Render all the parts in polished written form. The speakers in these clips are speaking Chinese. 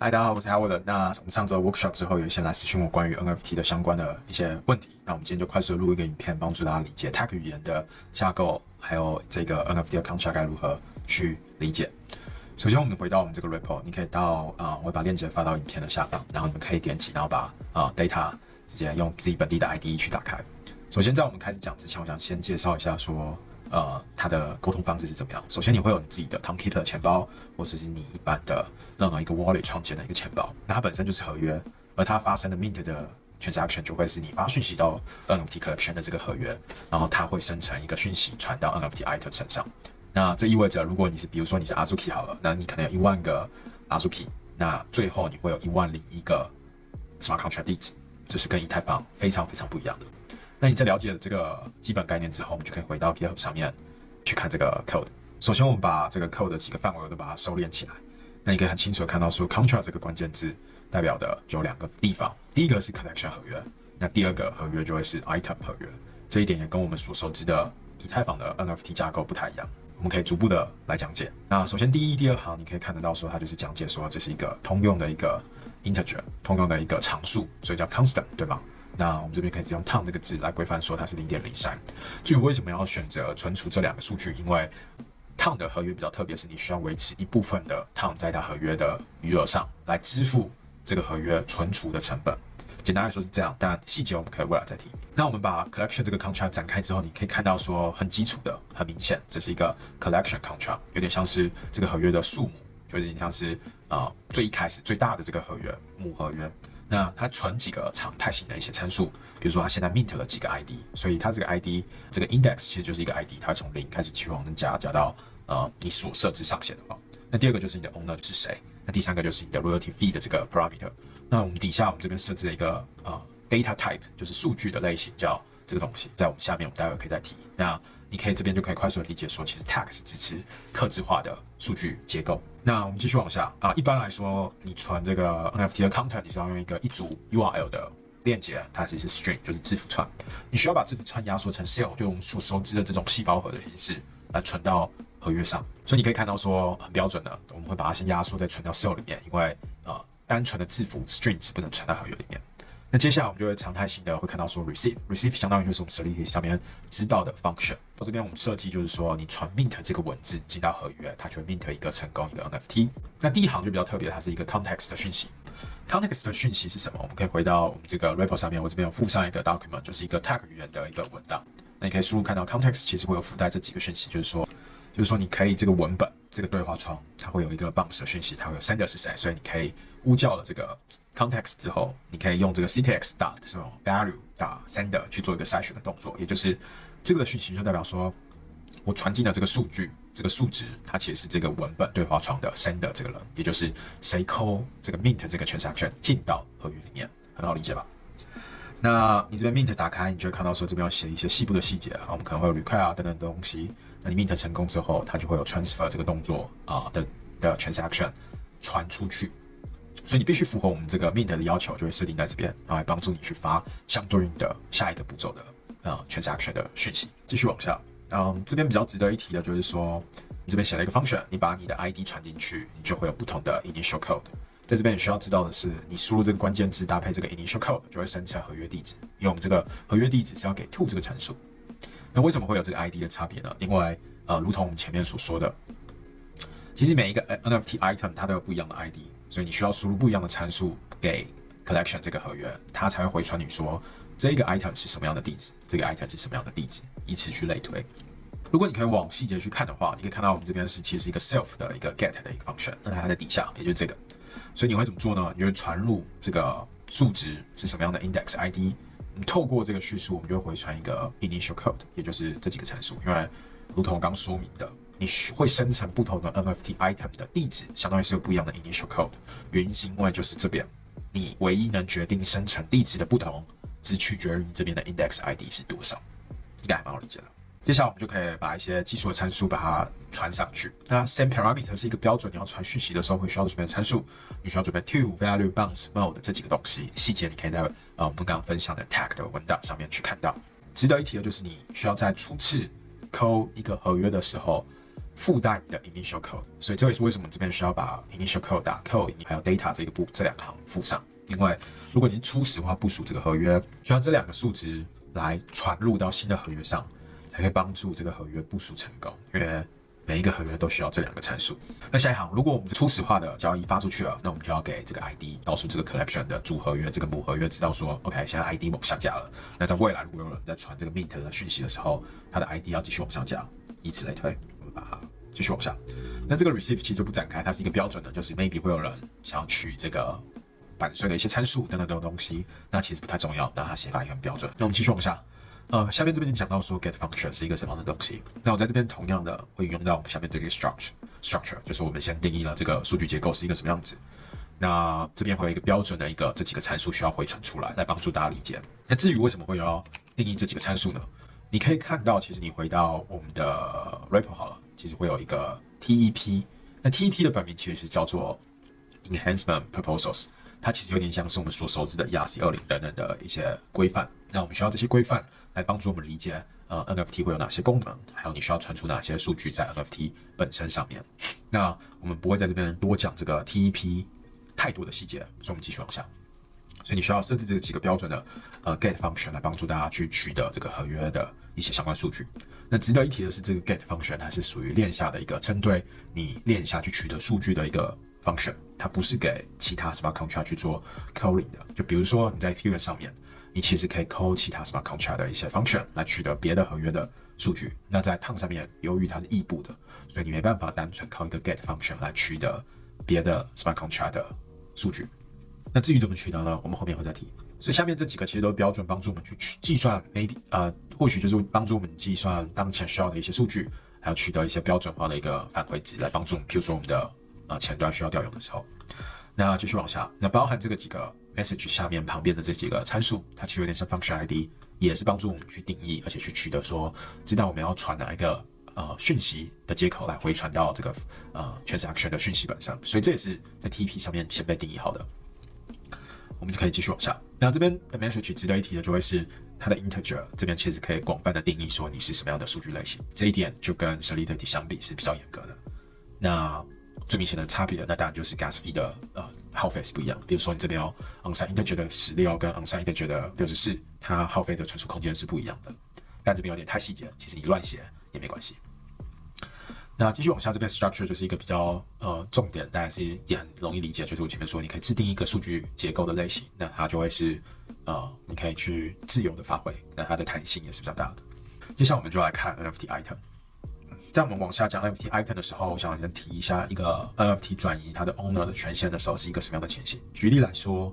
嗨，大家好，我是 Howard。那我们上周 workshop 之后，有一些人来私讯我关于 NFT 的相关的一些问题。那我们今天就快速录一个影片，帮助大家理解 Tag 语言的架构，还有这个 NFT 的 contract 该如何去理解。首先，我们回到我们这个 repo， 你可以到我会把链接发到影片的下方，然后你们可以点击，然后把data 直接用自己本地的 IDE 去打开。首先，在我们开始讲之前，我想先介绍一下说。它的沟通方式是怎么样？首先，你会有你自己的 Townkeeper 的钱包，或者是你一般的任何一个 wallet 创建的一个钱包。那它本身就是合约，而它发生的 mint 的 transaction 就会是你发讯息到 NFT collection 的这个合约，然后它会生成一个讯息传到 NFT item 身上。那这意味着，如果你是比如说你是 Azuki 好了，那你可能有10000个 Azuki， 那最后你会有10001个 smart contract 地址，这是跟以太坊非常非常不一样的。那你在了解了这个基本概念之后，我们就可以回到 GitHub 上面去看这个 code。首先，我们把这个 code 的几个范围我都把它收敛起来。那你可以很清楚的看到说 contract 这个关键字代表的就有2个地方，第一个是 collection 合约，那第二个合约就会是 item 合约。这一点也跟我们所熟知的以太坊的 NFT 架构不太一样。我们可以逐步的来讲解。那首先第一、第二行，你可以看得到说它就是讲解说这是一个通用的一个 integer， 通用的一个常数，所以叫 constant， 对吗？那我们这边可以只用 ton 这个字来规范说它是0.03。至于为什么要选择存储这2个数据，因为 ton 的合约比较特别，是你需要维持一部分的 ton 在它合约的余额上来支付这个合约存储的成本。简单来说是这样，但细节我们可以未来再提。那我们把 collection 这个 contract 展开之后，你可以看到说很基础的，很明显，这是一个 collection contract， 有点像是这个合约的数目，就有点像是最一开始最大的这个合约母合约。那它存几个常态型的一些参数，比如说它现在 mint 了几个 ID， 所以它这个 ID 这个 index 其实就是一个 ID， 它会从0开始继续往上加到你所设置上限的话。那第二个就是你的 owner 是谁，那第三个就是你的 royalty fee 的这个 parameter。那我们底下我们这边设置了一个data type， 就是数据的类型，叫这个东西，在我们下面我们待会可以再提。那你可以这边就可以快速的理解说，其实 tag 是支持客制化的数据结构。那我们继续往下一般来说，你传这个 NFT 的 content， 你是要用一组 URL 的链接，它其实是 string， 就是字符串。你需要把字符串压缩成 cell， 就我们所熟知的这种细胞核的形式来存到合约上。所以你可以看到说很标准的，我们会把它先压缩再存到 cell 里面，因为单纯的字符 string 是不能存到合约里面。那接下来我们就会常态性的会看到说 receive 相当于就是我们Solidity上面知道的 function。到这边我们设计就是说，你传 mint 这个文字进到合约，它就会 mint 一个成功一个 NFT。那第一行就比较特别，它是一个 context 的讯息。context 的讯息是什么？我们可以回到我们这个 repo 上面，我这边有附上一个 document， 就是一个 tag 语言的一个文档。那你可以输入看到 context 其实会有附带这几个讯息，就是说你可以这个文本这个对话窗，它会有一个 bounce 的讯息，它会有 sender 是谁，所以你可以呼叫了这个 context 之后，你可以用这个 ctx dot 这种 value 打 sender 去做一个筛选的动作，也就是这个的讯息就代表说我传进的这个数据，这个数值，它其实是这个文本对话窗的 sender 这个人，也就是谁 call 这个 mint 这个 transaction 进到合约里面，很好理解吧？那你这边 mint 打开，你就会看到说这边要写一些细部的细节我们可能会有 require 等等的东西。那你 mint 成功之后，它就会有 transfer 这个动作的 transaction 传出去。所以你必须符合我们这个 mint 的要求，就会设定在这边，然后来帮助你去发相对应的下一个步骤的transaction 的讯息。继续往下，这边比较值得一提的就是说，你这边写了一个 function， 你把你的 ID 传进去，你就会有不同的 initial code。在这边你需要知道的是，你输入这个关键字搭配这个 initial code， 就会生成合约地址，因为我们这个合约地址是要给 to 这个参数。那为什么会有这个 ID 的差别呢？因为如同我们前面所说的，其实每一个 NFT item 它都有不一样的 ID， 所以你需要输入不一样的参数给 collection 这个合约，它才会回传你说这个 item 是什么样的地址，这个 item 是什么样的地址，以此去类推。如果你可以往细节去看的话，你可以看到我们这边其实是一个 self 的一个 get 的一个 function， 那它在底下，也就是这个。所以你会怎么做呢？你就会传入这个数值是什么样的 index ID。透过这个叙述，我们就会回传一个 initial code， 也就是这几个参数。因为如同我刚说明的，你会生成不同的 NFT item 的地址，相当于是有不一样的 initial code。原因是因为就是这边，你唯一能决定生成地址的不同，只取决于你这边的 index ID 是多少。应该还蛮好理解的。接下来我们就可以把一些基础的参数把它传上去。那 send parameter 是一个标准，你要传讯息的时候会需要准备的参数，你需要准备 to value bounce mode 这几个东西，细节你可以在我们刚刚分享的 tag 的文档上面去看到。值得一提的就是你需要在初次call一个合约的时候，附带你的 initial code， 所以这也是为什么这边需要把 initial code 打 code 还有 data 这两行附上。因为如果你是初始化部署这个合约，需要这两个数值来传入到新的合约上，才可以帮助这个合约部署成功。因为每一个合约都需要这两个参数。那下一行，如果我们初始化的交易发出去了，那我们就要给这个 ID 告诉这个 collection 的主合约这个母合约知道说 ，OK， 现在 ID 往下加了。那在未来如果有人在传这个 mint 的讯息的时候，他的 ID 要继续往上加，以此类推，我们把它继续往下。那这个 receive 其实就不展开，它是一个标准的，就是 maybe 会有人想要取这个版税的一些参数等等的东西，那其实不太重要，但它写法也很标准。那我们继续往下。下面这边讲到说 get function 是一个什么样的东西，那我在这边同样的会用到我们下面这个 structure， 就是我们先定义了这个数据结构是一个什么样子。那这边会有一个标准的这几个参数需要回传出来，来帮助大家理解。那至于为什么会要定义这几个参数呢？你可以看到，其实你回到我们的 repo 好了，其实会有一个 TEP， 那 TEP 的本名其实是叫做 enhancement proposals。它其实有点像是我们所熟知的 ERC20等等的一些规范。那我们需要这些规范来帮助我们理解NFT 会有哪些功能，还有你需要传出哪些数据在 NFT 本身上面。那我们不会在这边多讲这个 TEP 太多的细节，所以我们继续往下。所以你需要设置这几个标准的get function 来帮助大家去取得这个合约的一些相关数据。那值得一提的是，这个 get function 它是属于链下的一个针对你链下去取得数据的一个function， 它不是给其他 smart contract 去做 calling 的。就比如说你在 Ethereum 上面，你其实可以 call 其他 smart contract 的一些 function 来取得别的合约的数据。那在 TON 上面，由于它是异步的，所以你没办法单纯靠一个 get function 来取得别的 smart contract 的数据。那至于怎么取得呢？我们后面会再提。所以下面这几个其实都是标准帮助我们去计算 或许就是帮助我们计算当前需要的一些数据，还有取得一些标准化的一个返回值，来帮助我们，譬如说我们的前端需要调用的时候。那继续往下，那包含这个几个 message 下面旁边的这几个参数，它其实有点像 function ID， 也是帮助我们去定义，而且去取得说，知道我们要传哪一个讯息的接口来回传到这个transaction 的讯息本上，所以这也是在 TP 上面先被定义好的。我们就可以继续往下。那这边的 message 值得一提的就会是它的 integer， 这边其实可以广泛的定义说你是什么样的数据类型，这一点就跟 Solidity 相比是比较严格的。那最明显的差别，那当然就是 gas fee 的耗费是不一样。比如说你这边on-site integer 的16跟 on-site integer 的64，它耗费的存储空间是不一样的。但这边有点太细节，其实你乱写也没关系。那继续往下，这边 structure 就是一个比较重点，当然是也很容易理解，就是我前面说，你可以制定一个数据结构的类型，那它就会是你可以去自由的发挥，那它的弹性也是比较大的。接下来我们就来看 NFT item。在我们往下讲 NFT item 的时候，我想先提一下一个 NFT 转移它的 owner 的权限的时候是一个什么样的情形。举例来说，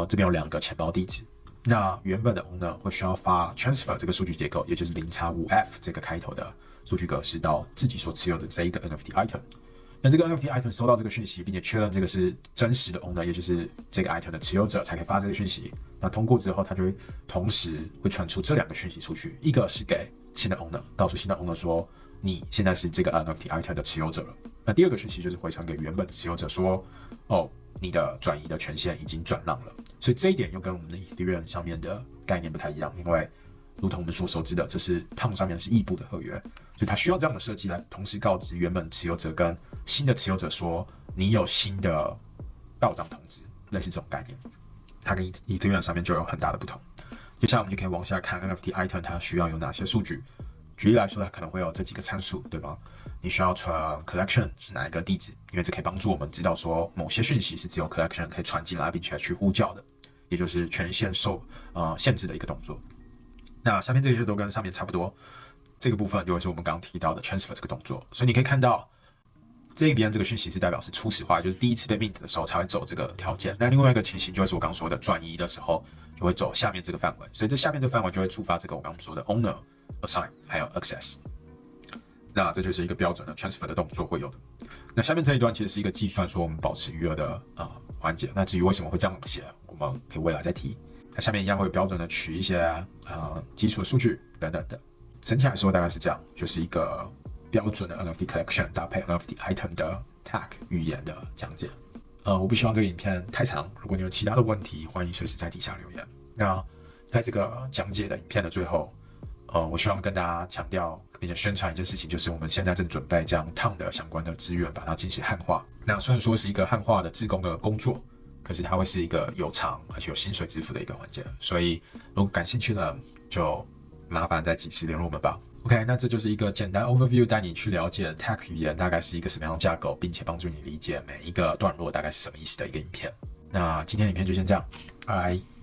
这边有2个钱包地址，那原本的 owner 会需要发 transfer 这个数据结构，也就是 0x5F 这个开头的数据格式到自己所持有的这一个 NFT item。那这个 NFT item 收到这个讯息，并且确认这个是真实的 owner， 也就是这个 item 的持有者，才可以发这个讯息。那通过之后，它就会同时会传出这2个讯息出去，一个是给新的 owner， 告诉新的 owner 说你现在是这个 NFT item 的持有者了。那第2个讯息就是回传给原本的持有者说，你的转移的权限已经转让了。所以这一点又跟我们的 Ethereum 上面的概念不太一样，因为如同我们所熟知的，这是 TON 上面是异步的合约，所以它需要这样的设计来同时告知原本持有者跟新的持有者说，你有新的到账通知，类似这种概念。它跟 Ethereum 上面就有很大的不同。接下来我们就可以往下看 NFT item 它需要有哪些数据。举例来说，它可能会有这几个参数，对吧？你需要传 collection 是哪一个地址，因为这可以帮助我们知道说某些讯息是只有 collection 可以传进来，并且去呼叫的，也就是权限限制的一个动作。那下面这些都跟上面差不多，这个部分就会是我们刚刚提到的 transfer 这个动作。所以你可以看到这边这个讯息是代表是初始化，就是第一次被 mint 的时候才会走这个条件。那另外一个情形就会是我刚刚说的转移的时候就会走下面这个范围，所以这下面这个范围就会触发这个我刚刚说的 owner、assign 还有 access。那这就是一个标准的 transfer 的动作会有的。那下面这一段其实是一个计算说我们保持余额的环节。那至于为什么会这样写，我们可以未来再提。那下面一样会标准的取一些基础的数据等等的。整体来说大概是这样，就是一个标准的 NFT collection 搭配 NFT item 的 tag 语言的讲解。我不希望这个影片太长，如果你有其他的问题，欢迎随时在底下留言。那在这个讲解的影片的最后，我希望跟大家强调并且宣传一件事情，就是我们现在正准备将 TON 的相关的资源把它进行汉化。那虽然说是一个汉化的志工的工作，可是它会是一个有偿而且有薪水支付的一个环节。所以如果感兴趣的，就麻烦在及时联络我们吧。OK， 那这就是一个简单 overview， 带你去了解 Tech 语言大概是一个什么样的架构，并且帮助你理解每一个段落大概是什么意思的一个影片。那今天的影片就先这样，拜拜。